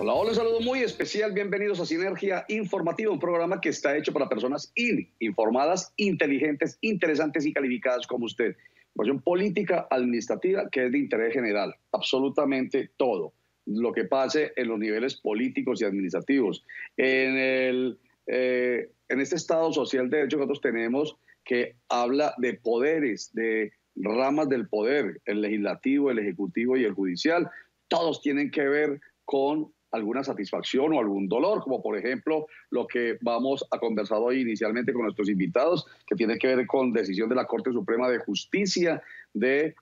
Hola, hola, un saludo muy especial. Bienvenidos a Sinergia Informativa, un programa que está hecho para personas informadas, inteligentes, interesantes y calificadas como usted. Información política, administrativa, que es de interés general. Absolutamente todo lo que pase en los niveles políticos y administrativos. En este Estado social de derecho que nosotros tenemos, que habla de poderes, de ramas del poder, el legislativo, el ejecutivo y el judicial, todos tienen que ver con alguna satisfacción o algún dolor, como por ejemplo lo que vamos a conversar hoy inicialmente con nuestros invitados, que tiene que ver con decisión de la Corte Suprema de Justicia de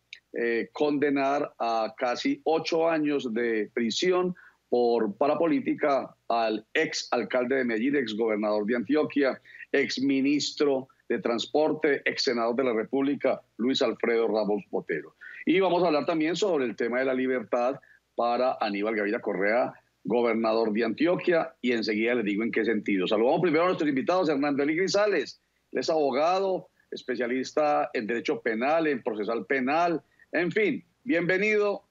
condenar a casi 8 años de prisión por parapolítica al ex alcalde de Medellín, ex gobernador de Antioquia, ex ministro de Transporte, ex senador de la República, Luis Alfredo Ramos Botero. Y vamos a hablar también sobre el tema de la libertad para Aníbal Gaviria Correa, gobernador de Antioquia, y enseguida les digo en qué sentido. Saludamos primero a nuestros invitados. Hernando Eli Grisales, él es abogado, especialista en derecho penal, en procesal penal, en fin. Bienvenido,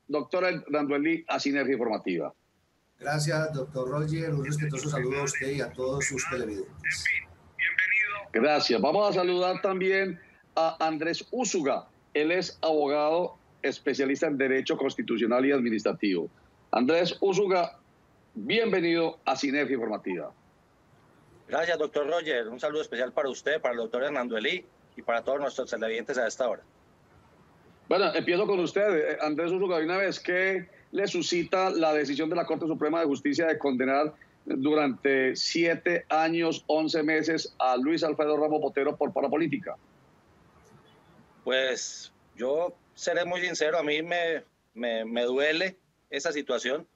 doctor Hernando Eli, a Sinergia Informativa. Gracias, doctor Roger. Un respetuoso saludo a usted y a todos sus televidentes. Gracias. Vamos a saludar también a Andrés Úsuga. Él es abogado especialista en Derecho Constitucional y Administrativo. Andrés Úsuga, bienvenido a Sinergia Informativa. Gracias, doctor Roger. Un saludo especial para usted, para el doctor Hernando Eli y para todos nuestros televidentes a esta hora. Bueno, empiezo con usted, Andrés Úsuga, de una vez. ¿Qué le suscita la decisión de la Corte Suprema de Justicia de condenar durante 7 años, 11 meses a Luis Alfredo Ramos Botero por parapolítica? Pues yo seré muy sincero, a mí me duele esa situación,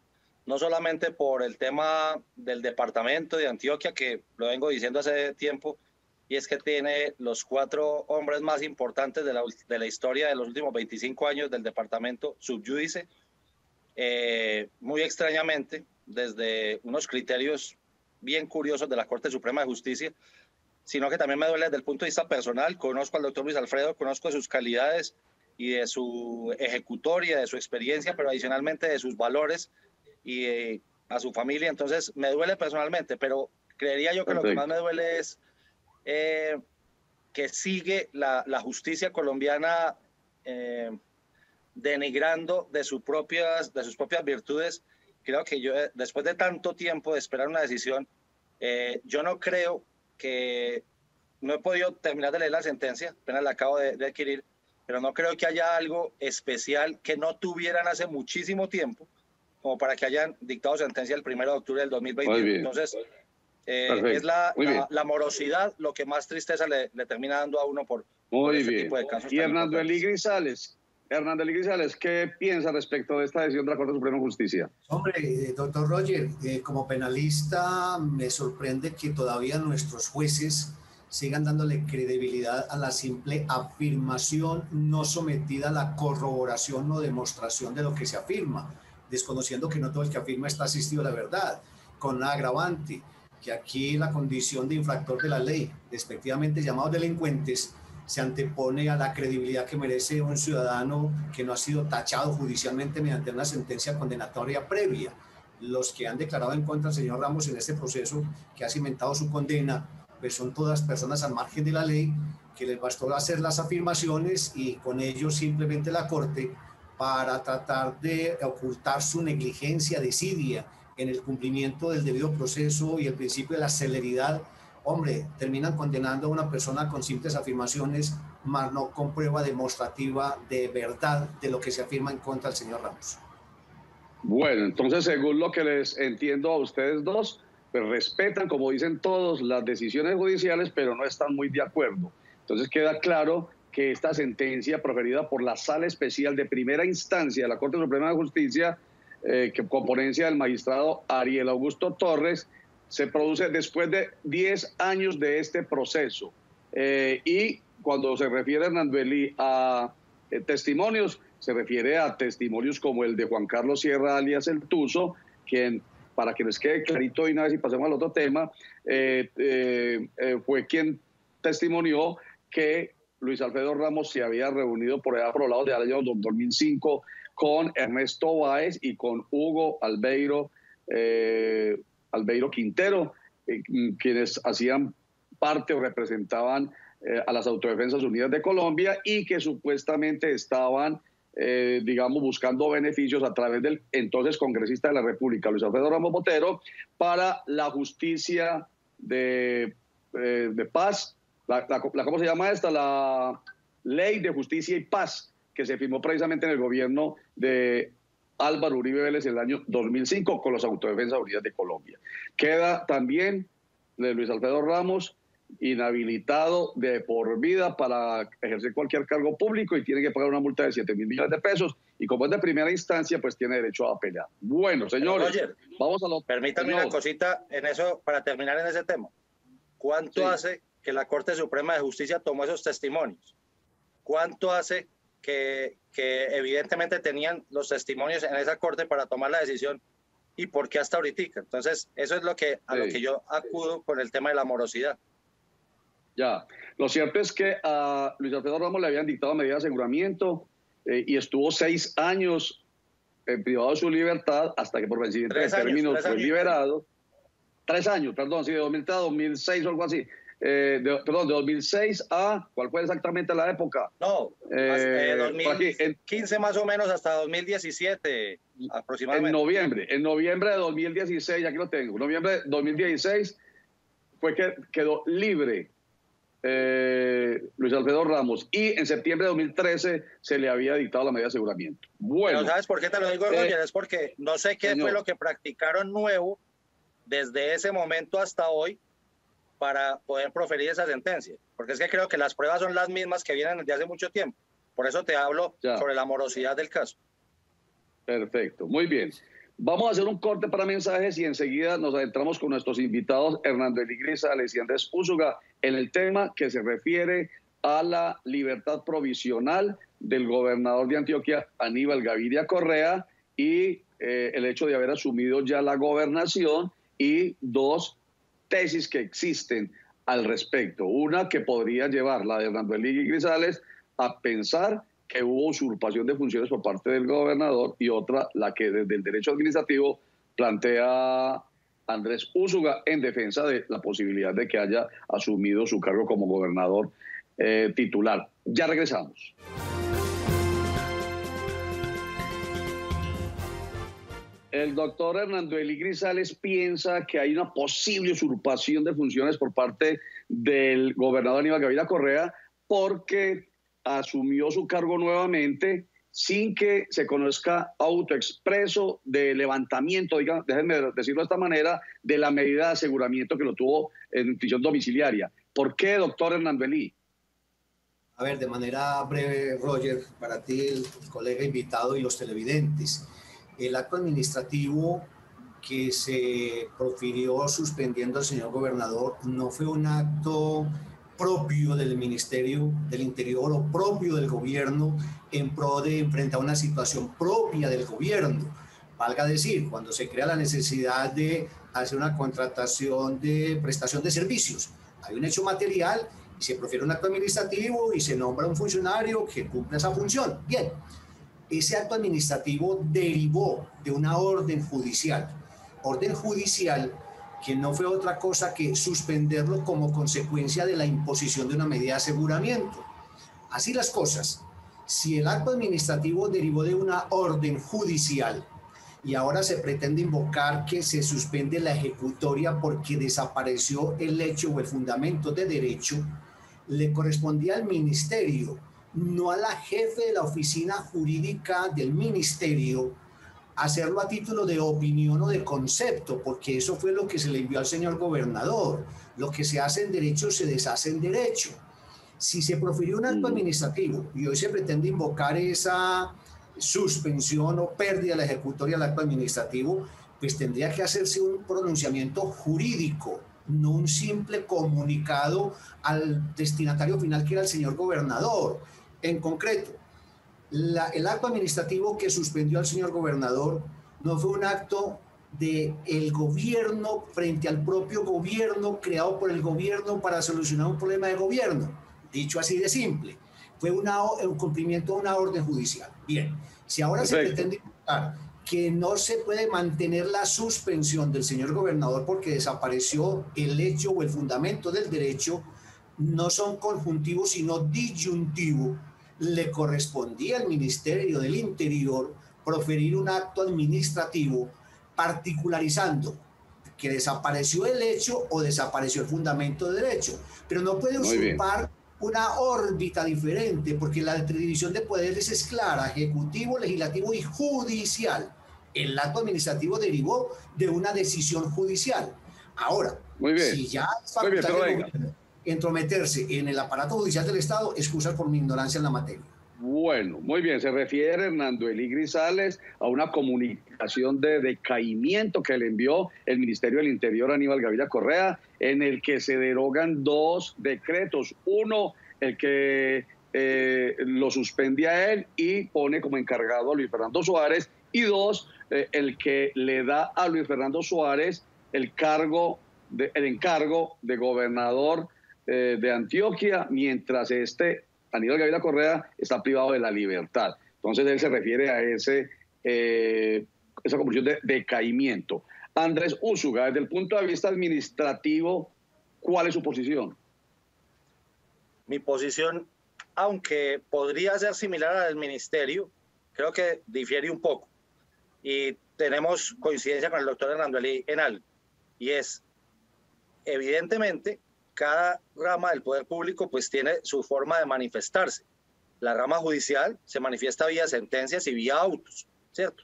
no solamente por el tema del departamento de Antioquia, que lo vengo diciendo hace tiempo, y es que tiene los 4 hombres más importantes de la historia de los últimos 25 años del departamento sub judice, muy extrañamente, desde unos criterios bien curiosos de la Corte Suprema de Justicia, sino que también me duele desde el punto de vista personal. Conozco al doctor Luis Alfredo, conozco de sus calidades y de su ejecutoria, de su experiencia, pero adicionalmente de sus valores y a su familia. Entonces me duele personalmente, pero creería yo que Perfecto. Lo que más me duele es que sigue la justicia colombiana denigrando de sus propias virtudes. Creo que yo, después de tanto tiempo de esperar una decisión, yo no creo que, no he podido terminar de leer la sentencia, apenas la acabo de adquirir, pero no creo que haya algo especial que no tuvieran hace muchísimo tiempo, como para que hayan dictado sentencia el 1 de octubre del 2021. Entonces, es la morosidad lo que más tristeza le termina dando a uno por este tipo de casos. Y Hernando Eli Grisales, ¿qué piensa respecto de esta decisión de la Corte Suprema de Justicia? Hombre, doctor Roger, como penalista me sorprende que todavía nuestros jueces sigan dándole credibilidad a la simple afirmación no sometida a la corroboración o demostración de lo que se afirma, desconociendo que no todo el que afirma está asistido a la verdad, con una agravante, que aquí la condición de infractor de la ley, respectivamente llamados delincuentes, se antepone a la credibilidad que merece un ciudadano que no ha sido tachado judicialmente mediante una sentencia condenatoria previa. Los que han declarado en contra del señor Ramos en este proceso, que ha cimentado su condena, pues son todas personas al margen de la ley, que les bastó hacer las afirmaciones y con ello simplemente la Corte, para tratar de ocultar su negligencia, desidia en el cumplimiento del debido proceso y el principio de la celeridad, hombre, terminan condenando a una persona con simples afirmaciones, más no con prueba demostrativa de verdad de lo que se afirma en contra del señor Ramos. Bueno, entonces, según lo que les entiendo a ustedes dos, pues respetan, como dicen todos, las decisiones judiciales, pero no están muy de acuerdo. Entonces queda claro que esta sentencia proferida por la Sala Especial de Primera Instancia de la Corte Suprema de Justicia, que con ponencia del magistrado Ariel Augusto Torres, se produce después de 10 años de este proceso. Y cuando se refiere Hernando Eli a testimonios, se refiere a testimonios como el de Juan Carlos Sierra, alias El Tuzo, quien, para que les quede clarito y una vez y pasemos al otro tema, fue quien testimonió que Luis Alfredo Ramos se había reunido por allá por los lados del año 2005 con Ernesto Báez y con Hugo Albeiro Albeiro Quintero, quienes hacían parte o representaban a las Autodefensas Unidas de Colombia y que supuestamente estaban, digamos, buscando beneficios a través del entonces congresista de la República, Luis Alfredo Ramos Botero, para la justicia de paz, ¿cómo se llama esta? La Ley de Justicia y Paz, que se firmó precisamente en el gobierno de Álvaro Uribe Vélez en el año 2005 con las Autodefensas Unidas de Colombia. Queda también de Luis Alfredo Ramos inhabilitado de por vida para ejercer cualquier cargo público y tiene que pagar una multa de 7.000 millones de pesos, y como es de primera instancia, pues tiene derecho a apelar. Bueno, señores, Roger, vamos a lo... Permítame una cosita en eso, para terminar en ese tema. ¿Cuánto hace que la Corte Suprema de Justicia tomó esos testimonios? ¿Cuánto hace que evidentemente tenían los testimonios en esa Corte para tomar la decisión? ¿Y por qué hasta ahorita? Entonces, eso es lo que yo acudo con el tema de la morosidad. Ya, lo cierto es que a Luis Alfredo Ramos le habían dictado medida de aseguramiento y estuvo 6 años privado de su libertad hasta que por vencimiento de términos fue liberado. 3 años, perdón, sí, de 2003 a 2006 o algo así. Perdón, de 2006 a, ¿cuál fue exactamente la época? No, 2015 más o menos hasta 2017 aproximadamente. En noviembre de 2016, aquí lo tengo, noviembre de 2016 fue que quedó libre Luis Alfredo Ramos, y en septiembre de 2013 se le había dictado la medida de aseguramiento. Bueno, pero ¿sabes por qué te lo digo, Roger? Es porque no sé qué fue lo que practicaron nuevo desde ese momento hasta hoy para poder proferir esa sentencia, porque es que creo que las pruebas son las mismas que vienen desde hace mucho tiempo. Por eso te hablo sobre la morosidad del caso. Perfecto, muy bien. Vamos a hacer un corte para mensajes y enseguida nos adentramos con nuestros invitados Hernando Elí Grisales y Andrés Úsuga en el tema que se refiere a la libertad provisional del gobernador de Antioquia, Aníbal Gaviria Correa, y el hecho de haber asumido ya la gobernación, y 2 tesis que existen al respecto. Una que podría llevar, la de Hernando Elí Grisales, a pensar que hubo usurpación de funciones por parte del gobernador, y otra, la que desde el derecho administrativo plantea Andrés Úsuga en defensa de la posibilidad de que haya asumido su cargo como gobernador titular. Ya regresamos. El doctor Hernando Elí Grisales piensa que hay una posible usurpación de funciones por parte del gobernador Aníbal Gaviria Correa porque asumió su cargo nuevamente sin que se conozca autoexpreso de levantamiento, digamos, déjenme decirlo de esta manera, de la medida de aseguramiento que lo tuvo en prisión domiciliaria. ¿Por qué, doctor Hernando Elí? A ver, de manera breve, Roger, para ti, el colega invitado y los televidentes. El acto administrativo que se profirió suspendiendo al señor gobernador no fue un acto propio del Ministerio del Interior o propio del gobierno en pro de enfrentar una situación propia del gobierno. Valga decir, cuando se crea la necesidad de hacer una contratación de prestación de servicios, hay un hecho material y se profiere un acto administrativo y se nombra un funcionario que cumple esa función. Bien, ese acto administrativo derivó de una orden judicial que no fue otra cosa que suspenderlo como consecuencia de la imposición de una medida de aseguramiento. Así las cosas, si el acto administrativo derivó de una orden judicial y ahora se pretende invocar que se suspende la ejecutoria porque desapareció el hecho o el fundamento de derecho, le correspondía al ministerio, no a la jefe de la oficina jurídica del ministerio, hacerlo a título de opinión o de concepto, porque eso fue lo que se le envió al señor gobernador. Lo que se hace en derecho se deshace en derecho. Si se profirió un acto administrativo y hoy se pretende invocar esa suspensión o pérdida de la ejecutoria del acto administrativo, pues tendría que hacerse un pronunciamiento jurídico, no un simple comunicado al destinatario final, que era el señor gobernador. En concreto, el acto administrativo que suspendió al señor gobernador no fue un acto del gobierno frente al propio gobierno, creado por el gobierno para solucionar un problema de gobierno. Dicho así de simple, fue un cumplimiento de una orden judicial. Bien, si ahora se pretende indicar que no se puede mantener la suspensión del señor gobernador porque desapareció el hecho o el fundamento del derecho, no son conjuntivos sino disyuntivos. Le correspondía al Ministerio del Interior proferir un acto administrativo particularizando que desapareció el hecho o desapareció el fundamento del derecho, pero no puede usurpar una órbita diferente, porque la división de poderes es clara: ejecutivo, legislativo y judicial. El acto administrativo derivó de una decisión judicial. Ahora, si ya es facultad del gobierno entrometerse en el aparato judicial del Estado, excusas por mi ignorancia en la materia. Bueno, muy bien. Se refiere Hernando Elí Grisales a una comunicación de decaimiento que le envió el Ministerio del Interior a Aníbal Gaviria Correa, en el que se derogan 2 decretos. Uno, el que lo suspende a él y pone como encargado a Luis Fernando Suárez. Y 2, el que le da a Luis Fernando Suárez el encargo de gobernador de Antioquia, mientras Aníbal Gaviria Correa está privado de la libertad. Entonces él se refiere a esa convulsión de decaimiento. Andrés Úsuga, desde el punto de vista administrativo, ¿cuál es su posición? Mi posición, aunque podría ser similar a la del ministerio, creo que difiere un poco. Y tenemos coincidencia con el doctor Hernando Elí en algo. Y es, evidentemente, cada rama del poder público pues tiene su forma de manifestarse. La rama judicial se manifiesta vía sentencias y vía autos, ¿cierto?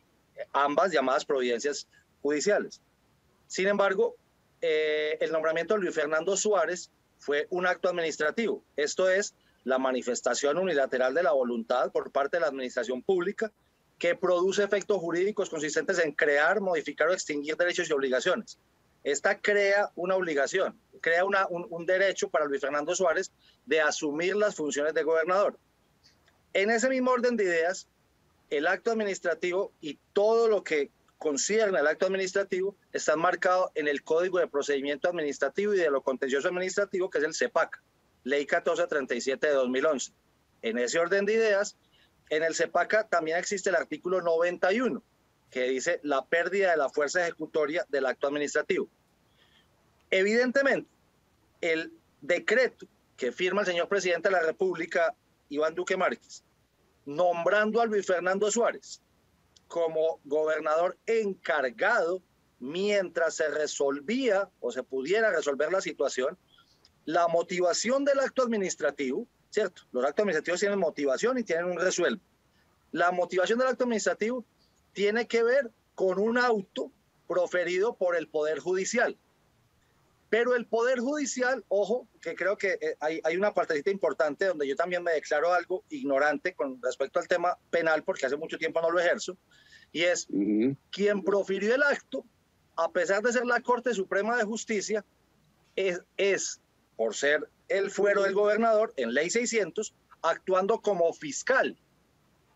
Ambas llamadas providencias judiciales. Sin embargo, el nombramiento de Luis Fernando Suárez fue un acto administrativo. Esto es la manifestación unilateral de la voluntad por parte de la administración pública que produce efectos jurídicos consistentes en crear, modificar o extinguir derechos y obligaciones. Esta crea una obligación, crea un derecho para Luis Fernando Suárez de asumir las funciones de gobernador. En ese mismo orden de ideas, el acto administrativo y todo lo que concierne al acto administrativo está marcado en el Código de Procedimiento Administrativo y de lo Contencioso Administrativo, que es el CEPAC, Ley 1437 de 2011. En ese orden de ideas, en el CEPAC también existe el artículo 91, que dice la pérdida de la fuerza ejecutoria del acto administrativo. Evidentemente, el decreto que firma el señor presidente de la República, Iván Duque Márquez, nombrando a Luis Fernando Suárez como gobernador encargado mientras se resolvía o se pudiera resolver la situación, la motivación del acto administrativo, ¿cierto? Los actos administrativos tienen motivación y tienen un resuelve. La motivación del acto administrativo tiene que ver con un auto proferido por el Poder Judicial. Pero el Poder Judicial, ojo, que creo que hay una partecita importante donde yo también me declaro algo ignorante con respecto al tema penal, porque hace mucho tiempo no lo ejerzo, y es quien profirió el acto, a pesar de ser la Corte Suprema de Justicia, es por ser el fuero del gobernador, en Ley 600, actuando como fiscal,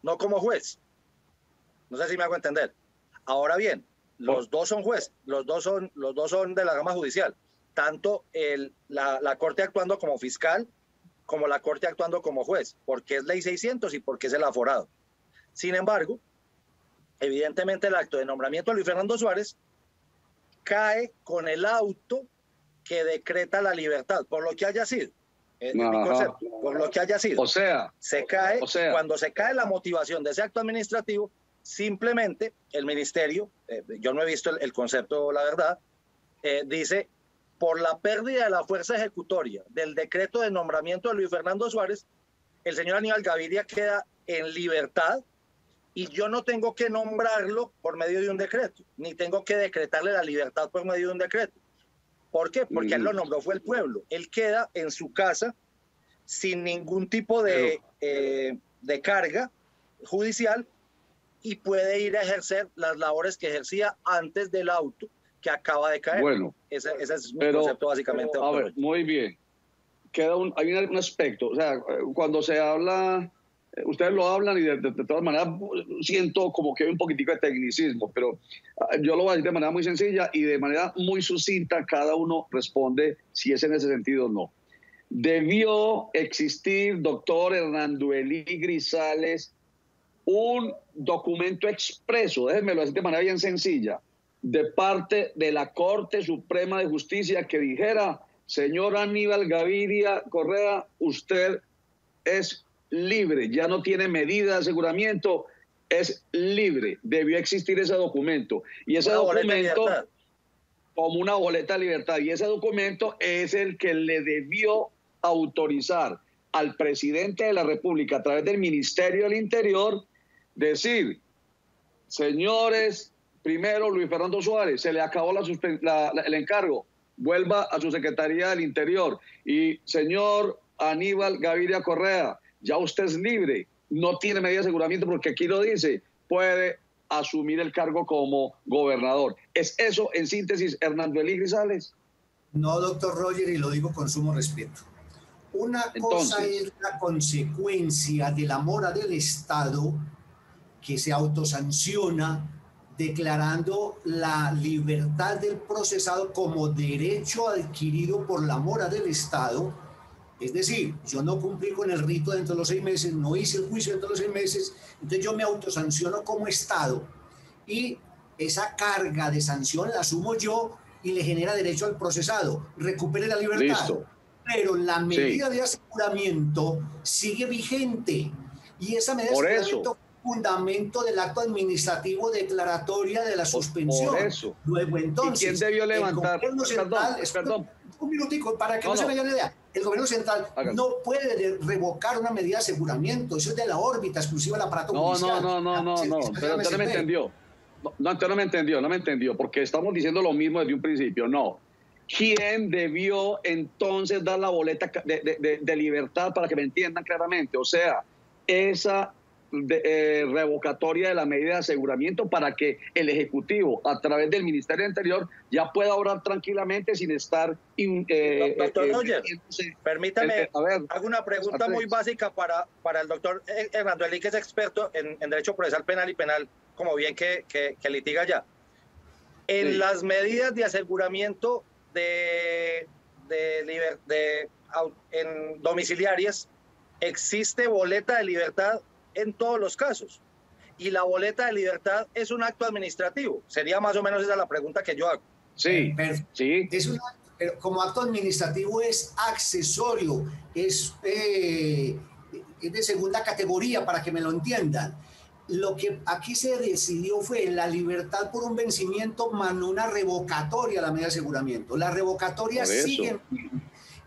no como juez. No sé si me hago entender. Ahora bien, los dos son jueces, los dos son de la rama judicial. Tanto la Corte actuando como fiscal, como la Corte actuando como juez, porque es Ley 600 y porque es el aforado. Sin embargo, evidentemente el acto de nombramiento de Luis Fernando Suárez cae con el auto que decreta la libertad, por lo que haya sido. Mi concepto, por lo que haya sido. Cuando se cae la motivación de ese acto administrativo, simplemente el ministerio, yo no he visto el concepto, la verdad, dice, por la pérdida de la fuerza ejecutoria del decreto de nombramiento de Luis Fernando Suárez, el señor Aníbal Gaviria queda en libertad y yo no tengo que nombrarlo por medio de un decreto, ni tengo que decretarle la libertad por medio de un decreto. ¿Por qué? Porque él lo nombró fue el pueblo. Él queda en su casa sin ningún tipo de carga judicial y puede ir a ejercer las labores que ejercía antes del auto que acaba de caer. Bueno, ese es mi concepto básicamente. A ver, muy bien. Hay un aspecto, o sea, cuando se habla, ustedes lo hablan y de todas maneras siento como que hay un poquitico de tecnicismo, pero yo lo voy a decir de manera muy sencilla y de manera muy sucinta, cada uno responde si es en ese sentido o no. Debió existir, doctor Hernando Elí Grisales, un documento expreso, déjenmelo decir de manera bien sencilla, de parte de la Corte Suprema de Justicia que dijera: señor Aníbal Gaviria Correa, usted es libre, ya no tiene medida de aseguramiento, es libre. Debió existir ese documento. Y ese documento, como una boleta de libertad, y ese documento es el que le debió autorizar al presidente de la República a través del Ministerio del Interior decir: señores, primero Luis Fernando Suárez, se le acabó el encargo, vuelva a su Secretaría del Interior. Y señor Aníbal Gaviria Correa, ya usted es libre, no tiene medida de aseguramiento porque aquí lo dice, puede asumir el cargo como gobernador. ¿Es eso, en síntesis, Hernando Elí Grisales? No, doctor Roger, y lo digo con sumo respeto. Una cosa es la consecuencia de la mora del Estado que se autosanciona declarando la libertad del procesado como derecho adquirido por la mora del Estado. Es decir, yo no cumplí con el rito dentro de los 6 meses, no hice el juicio dentro de los 6 meses, entonces yo me autosanciono como Estado y esa carga de sanción la asumo yo y le genera derecho al procesado. Recupere la libertad. Listo. Pero la medida de aseguramiento sigue vigente y esa medida de aseguramiento fundamento del acto administrativo declaratoria de la suspensión. Por eso. Luego, entonces, ¿y quién debió levantar? El gobierno central, perdón. Un minutico, para que no se me haga la idea. El gobierno central no puede revocar una medida de aseguramiento. Eso es de la órbita exclusiva del aparato judicial. No. Pero usted no me entendió. No, usted no me entendió, porque estamos diciendo lo mismo desde un principio. No. ¿Quién debió entonces dar la boleta de libertad, para que me entiendan claramente? O sea, esa revocatoria de la medida de aseguramiento para que el Ejecutivo, a través del Ministerio del Interior, ya pueda obrar tranquilamente sin estar... doctor Roger, permítame, hago una pregunta muy básica para el doctor Hernando Elí, que es experto en Derecho Procesal Penal y Penal, como bien que litiga ya. En las medidas de aseguramiento en domiciliarias, existe boleta de libertad en todos los casos. Y la boleta de libertad es un acto administrativo. Sería más o menos esa la pregunta que yo hago. Sí, sí. Pero como acto administrativo es accesorio, es de segunda categoría, para que me lo entiendan. Lo que aquí se decidió fue la libertad por un vencimiento más no una revocatoria a la medida de aseguramiento. La revocatoria sigue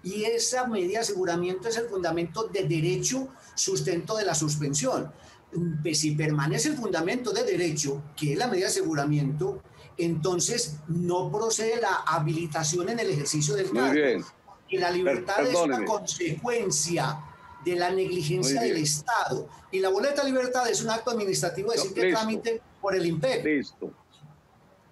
y esa medida de aseguramiento es el fundamento de derecho sustento de la suspensión. Pues si permanece el fundamento de derecho, que es la medida de aseguramiento, entonces no procede la habilitación en el ejercicio del cargo. Muy bien. Que la libertad es una consecuencia de la negligencia del Estado. Y la boleta de libertad es un acto administrativo de simple trámite por el INPEC. Listo.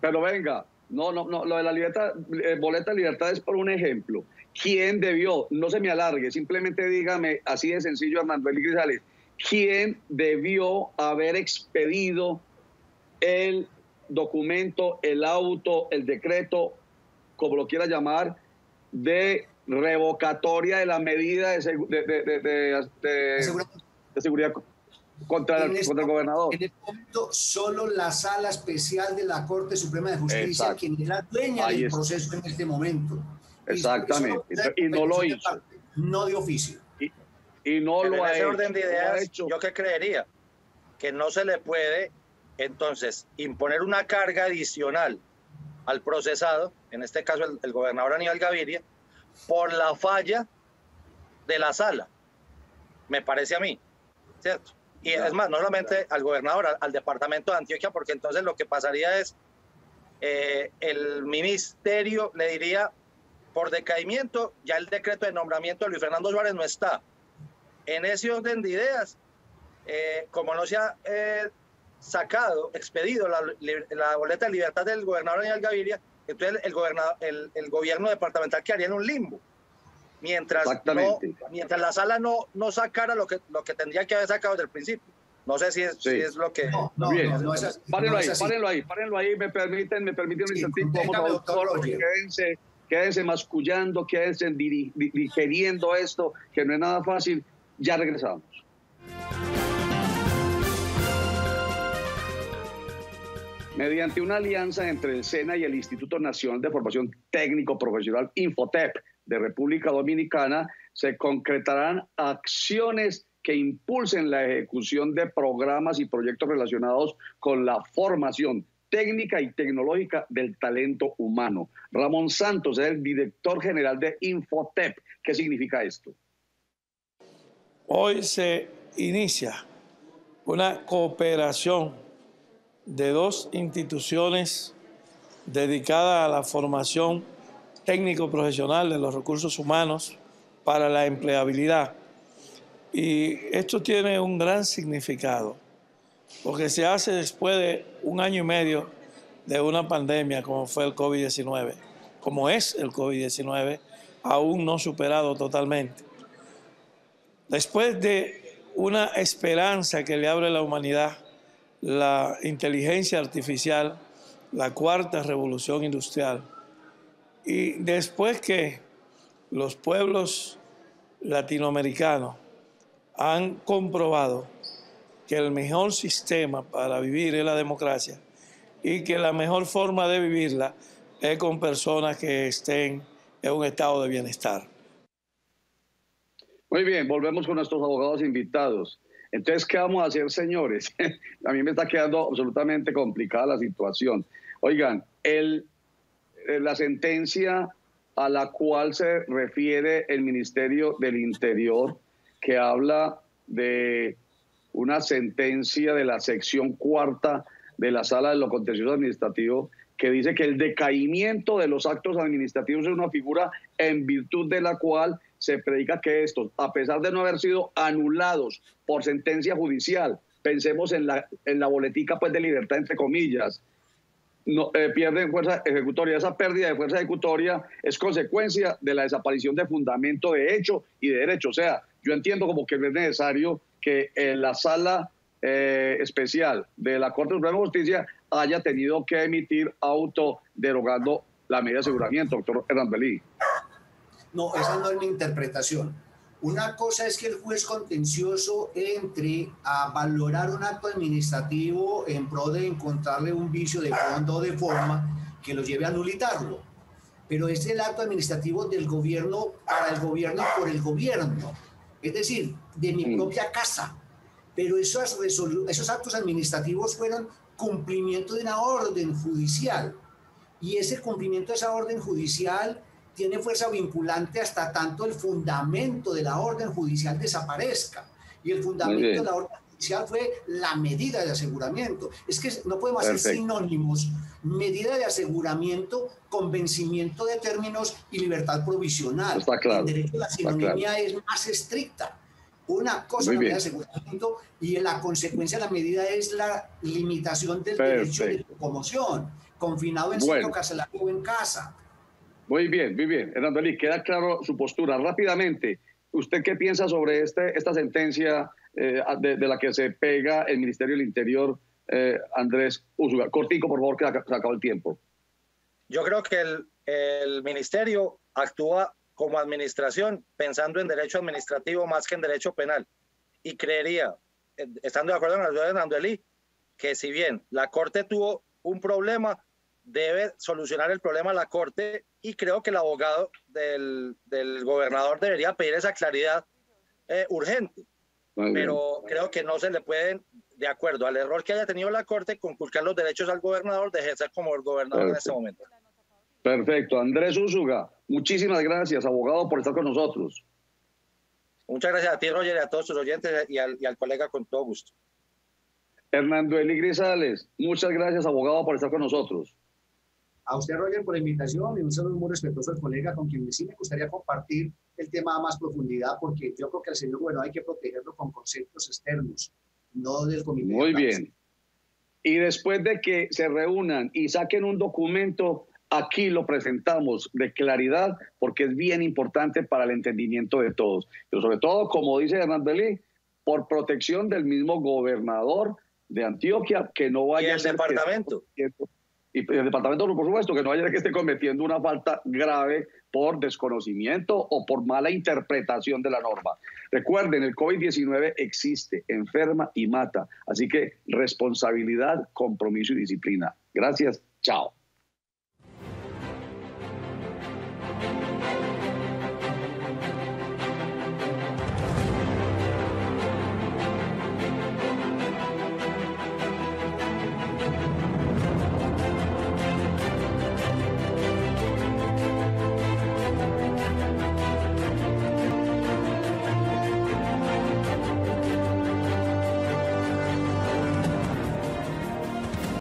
Pero venga, no, lo de la libertad, boleta de libertad es por un ejemplo. ¿Quién debió? No se me alargue, simplemente dígame, así de sencillo, Hernando Elí Grisales, ¿quién debió haber expedido el documento, el auto, el decreto, como lo quiera llamar, de revocatoria de la medida de seguridad contra el gobernador? En este momento, solo la Sala Especial de la Corte Suprema de Justicia, quien es la dueña del proceso en este momento. Exactamente. Y no lo hizo. No de oficio. Y no lo ha hecho. En ese orden de ideas, yo que creería que no se le puede, entonces, imponer una carga adicional al procesado, en este caso el gobernador Aníbal Gaviria, por la falla de la sala, me parece a mí, ¿cierto? Y es más, no solamente al gobernador, al departamento de Antioquia, porque entonces lo que pasaría es, el ministerio le diría, por decaimiento, ya el decreto de nombramiento de Luis Fernando Suárez no está. En ese orden de ideas, como no se ha expedido la boleta de libertad del gobernador Aníbal Gaviria, entonces el gobierno departamental quedaría en un limbo. Mientras la sala no sacara lo que tendría que haber sacado desde el principio. No sé si es lo que... Párenlo ahí, me permiten un instantito, por favor, quédense mascullando, quédense digeriendo esto, que no es nada fácil. Ya regresamos. Mediante una alianza entre el SENA y el Instituto Nacional de Formación Técnico Profesional Infotep de República Dominicana, se concretarán acciones que impulsen la ejecución de programas y proyectos relacionados con la formación técnica y tecnológica del talento humano. Ramón Santos es el director general de Infotep. ¿Qué significa esto? Hoy se inicia una cooperación de dos instituciones dedicadas a la formación técnico-profesional de los recursos humanos para la empleabilidad. Y esto tiene un gran significado, porque se hace después de 1 año y medio de una pandemia como fue el COVID-19, como es el COVID-19, aún no superado totalmente. Después de una esperanza que le abre a la humanidad, la inteligencia artificial, la cuarta revolución industrial, y después que los pueblos latinoamericanos han comprobado que el mejor sistema para vivir es la democracia y que la mejor forma de vivirla es con personas que estén en un estado de bienestar. Muy bien, volvemos con nuestros abogados invitados. Entonces, ¿qué vamos a hacer, señores? A mí me está quedando absolutamente complicada la situación. Oigan, la sentencia a la cual se refiere el Ministerio del Interior, que habla de una sentencia de la sección 4ª de la Sala de lo Contencioso Administrativo, que dice que el decaimiento de los actos administrativos es una figura en virtud de la cual se predica que estos, a pesar de no haber sido anulados por sentencia judicial, pensemos en la boletica pues, de libertad, entre comillas, no, pierden fuerza ejecutoria. Esa pérdida de fuerza ejecutoria es consecuencia de la desaparición de fundamento de hecho y de derecho. O sea, yo entiendo como que es necesario que la Sala especial de la Corte Suprema de Justicia haya tenido que emitir auto derogando la medida de aseguramiento, doctor Hernán-Belí. No, esa no es mi interpretación. Una cosa es que el juez contencioso entre a valorar un acto administrativo en pro de encontrarle un vicio de fondo o de forma que lo lleve a nulitarlo. Pero es el acto administrativo del gobierno para el gobierno y por el gobierno. Es decir, de mi propia casa. Pero esos actos administrativos fueron cumplimiento de una orden judicial. Y ese cumplimiento de esa orden judicial tiene fuerza vinculante hasta tanto el fundamento de la orden judicial desaparezca. Y el fundamento de la orden judicial fue la medida de aseguramiento. Es que no podemos hacer sinónimos. Medida de aseguramiento con vencimiento de términos y libertad provisional. Está claro. En derecho la sinonimia es más estricta. Una cosa es la medida de aseguramiento y la consecuencia de la medida es la limitación del derecho de locomoción, confinado en centro carcelario o en casa. Muy bien, Hernán-Belí, queda claro su postura. Rápidamente, ¿usted qué piensa sobre esta sentencia de la que se pega el Ministerio del Interior, Andrés Úsuga? Cortico, por favor, que se acabó el tiempo. Yo creo que el Ministerio actúa como administración pensando en derecho administrativo más que en derecho penal. Y creería, estando de acuerdo con la doctora Hernán-Belí, que si bien la Corte tuvo un problema, debe solucionar el problema la Corte, y creo que el abogado del gobernador debería pedir esa claridad urgente. Pero creo que no se le pueden, de acuerdo al error que haya tenido la Corte, conculcar los derechos al gobernador de ejercer como el gobernador en este momento. Perfecto. Andrés Úsuga, muchísimas gracias, abogado, por estar con nosotros. Muchas gracias a ti, Roger, y a todos tus oyentes y al colega, con todo gusto. Hernán-Belí Grisales, muchas gracias, abogado, por estar con nosotros. A usted, Roger, por la invitación, y un saludo muy respetuoso al colega con quien sí me gustaría compartir el tema a más profundidad, porque yo creo que al señor gobernador hay que protegerlo con conceptos externos, no del comité. Muy bien. Y después de que se reúnan y saquen un documento, aquí lo presentamos de claridad, porque es bien importante para el entendimiento de todos. Pero sobre todo, como dice Hernán-Belí, por protección del mismo gobernador de Antioquia, que no vaya a ser... departamento. Y el departamento, por supuesto, que no vaya a que esté cometiendo una falta grave por desconocimiento o por mala interpretación de la norma. Recuerden, el COVID-19 existe, enferma y mata. Así que responsabilidad, compromiso y disciplina. Gracias, chao.